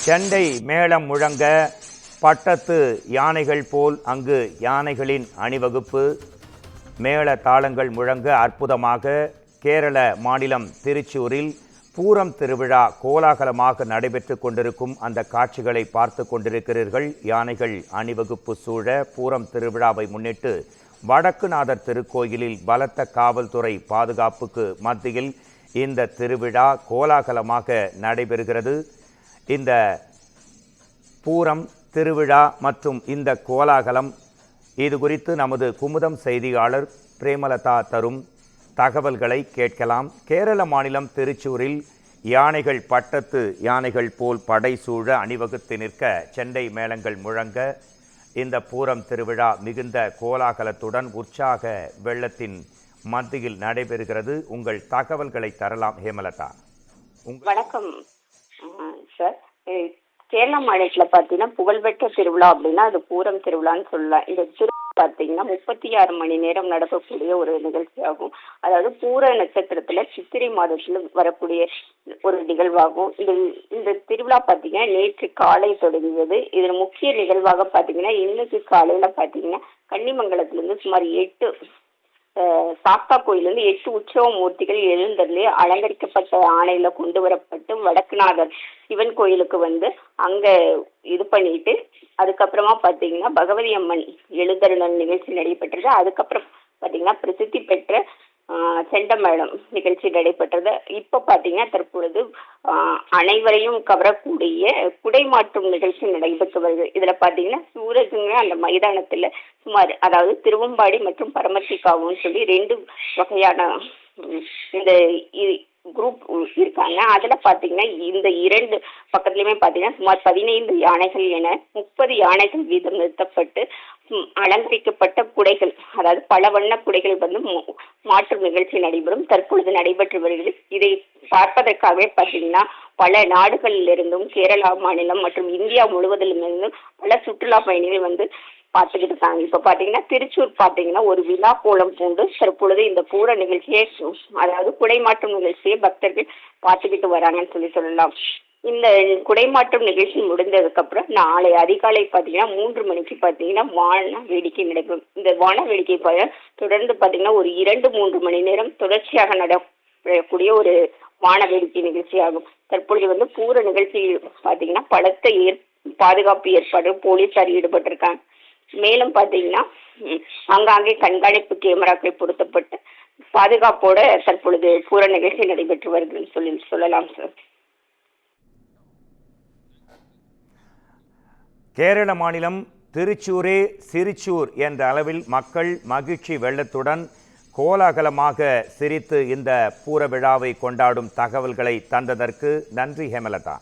செண்டை மேளம் முழங்க பட்டத்து யானைகள் போல் அங்கு யானைகளின் அணிவகுப்பு, மேள தாளங்கள் முழங்க அற்புதமாக கேரள மாநிலம் திருச்சூரில் பூரம் திருவிழா கோலாகலமாக நடைபெற்று கொண்டிருக்கும் அந்த காட்சிகளை பார்த்து கொண்டிருக்கிறீர்கள். யானைகள் அணிவகுப்பு சூழ பூரம் திருவிழாவை முன்னிட்டு வடக்குநாதர் திருக்கோயிலில் பலத்த காவல்துறை பாதுகாப்புக்கு மத்தியில் இந்த திருவிழா கோலாகலமாக நடைபெறுகிறது. இந்த பூரம் திருவிழா மற்றும் இந்த கோலாகலம் இது குறித்து நமது குமுதம் செய்தியாளர் பிரேமலதா தரும் தகவல்களை கேட்கலாம். கேரள மாநிலம் திருச்சூரில் யானைகள் பட்டத்து யானைகள் போல் படை சூழ அணிவகுத்து நிற்க செண்டை மேளங்கள் முழங்க இந்த பூரம் திருவிழா மிகுந்த கோலாகலத்துடன் உற்சாக வெள்ளத்தின் மத்தியில் நடைபெறுகிறது. உங்கள் தகவல்களை தரலாம் ஹேமலதா. வணக்கம் சார். கேரள மாநிலத்தில் பார்த்தீங்கன்னா புகழ்பெற்ற திருவிழா அப்படின்னா அது பூரம் திருவிழான்னு சொல்லலாம். இந்த திருவிழா பார்த்தீங்கன்னா 36 மணி நேரம் நடக்கக்கூடிய ஒரு நிகழ்ச்சியாகும். அதாவது பூர நட்சத்திரத்துல சித்திரை மாதத்துல வரக்கூடிய ஒரு நிகழ்வாகும். இந்த திருவிழா பார்த்தீங்கன்னா நேற்று காலை தொடங்கியது. இதில் முக்கிய நிகழ்வாக பார்த்தீங்கன்னா இன்னைக்கு காலையில பார்த்தீங்கன்னா கன்னிமங்கலத்திலிருந்து சுமார் 8 சாஸ்தா கோயிலிருந்து 8 உற்சவ மூர்த்திகள் எழுந்தருளி அலங்கரிக்கப்பட்ட ஆணையில கொண்டு வரப்பட்டு வடக்குநாதர் சிவன் கோயிலுக்கு வந்து அங்க இது பண்ணிட்டு அதுக்கப்புறமா பாத்தீங்கன்னா பகவதி அம்மன் எழுந்தருளல் நிகழ்ச்சி நடைபெற்றது. அதுக்கப்புறம் பாத்தீங்கன்னா பிரசித்தி பெற்ற செண்டமேளம் நிகழ்ச்சி நடைபெற்றது. இப்ப பாத்தீங்கன்னா தற்பொழுது அனைவரையும் கவரக்கூடிய குடை மாற்றும் நிகழ்ச்சி நடைபெற்று வருது. இதுல பாத்தீங்கன்னா சூரஜுங்க அந்த மைதானத்துல சுமார் அதாவது திருவம்பாடி மற்றும் பரமத்திக்காவும் சொல்லி 2 வகையான இந்த குரூப் இருக்காங்க. அதுல பாத்தீங்கன்னா இந்த 2 பக்கத்துலயுமே பாத்தீங்கன்னா சுமார் 15 யானைகள் என 30 யானைகள் வீதம் நிறுத்தப்பட்டு அலங்கரிக்கப்பட்ட குடைகள், அதாவது பல வண்ண குடைகள் வந்து மாற்றும் நிகழ்ச்சி நடைபெறும். தற்பொழுது நடைபெற்று வருகிறது. இதை பார்ப்பதற்காகவே பார்த்தீங்கன்னா பல நாடுகளில் இருந்தும் கேரளா மாநிலம் மற்றும் இந்தியா முழுவதிலும் இருந்தும் பல சுற்றுலா பயணிகள் வந்து பார்த்துக்கிட்டு இருக்காங்க. இப்ப பாத்தீங்கன்னா திருச்சூர் பாத்தீங்கன்னா ஒரு விழா கோலம் பூண்டு தற்பொழுது இந்த பூர நிகழ்ச்சியை அதாவது குடைமாற்றம் நிகழ்ச்சியை பக்தர்கள் பார்த்துக்கிட்டு வராங்கன்னு சொல்லலாம். இந்த குடைமாற்றம் நிகழ்ச்சி முடிந்ததுக்கு அப்புறம் நாளை அதிகாலை பாத்தீங்கன்னா 3 மணிக்கு பாத்தீங்கன்னா வான வேடிக்கை நடைபெறும். இந்த வான வேடிக்கை தொடர்ந்து பாத்தீங்கன்னா ஒரு 2-3 மணி நேரம் தொடர்ச்சியாக நடக்கக்கூடிய ஒரு வான வேடிக்கை நிகழ்ச்சி ஆகும். தற்பொழுது வந்து பூர நிகழ்ச்சியில் பாத்தீங்கன்னா பலத்த பாதுகாப்பு ஏற்பாடு போலீசார் ஈடுபட்டிருக்காங்க. மேலும் பாத்தீங்கன்னா அங்காங்கே கண்காணிப்பு கேமராக்கள் பொருத்தப்பட்டு பாதுகாப்போட தற்பொழுது பூர நிகழ்ச்சி நடைபெற்று வருகிறது சொல்லலாம் சார். கேரள மாநிலம் திருச்சூரே சிரிச்சூர் என்ற அளவில் மக்கள் மகிழ்ச்சி வெள்ளத்துடன் கோலாகலமாக சிரித்து இந்த பூர விழாவை கொண்டாடும் தகவல்களை தந்ததற்கு நன்றி ஹேமலதா.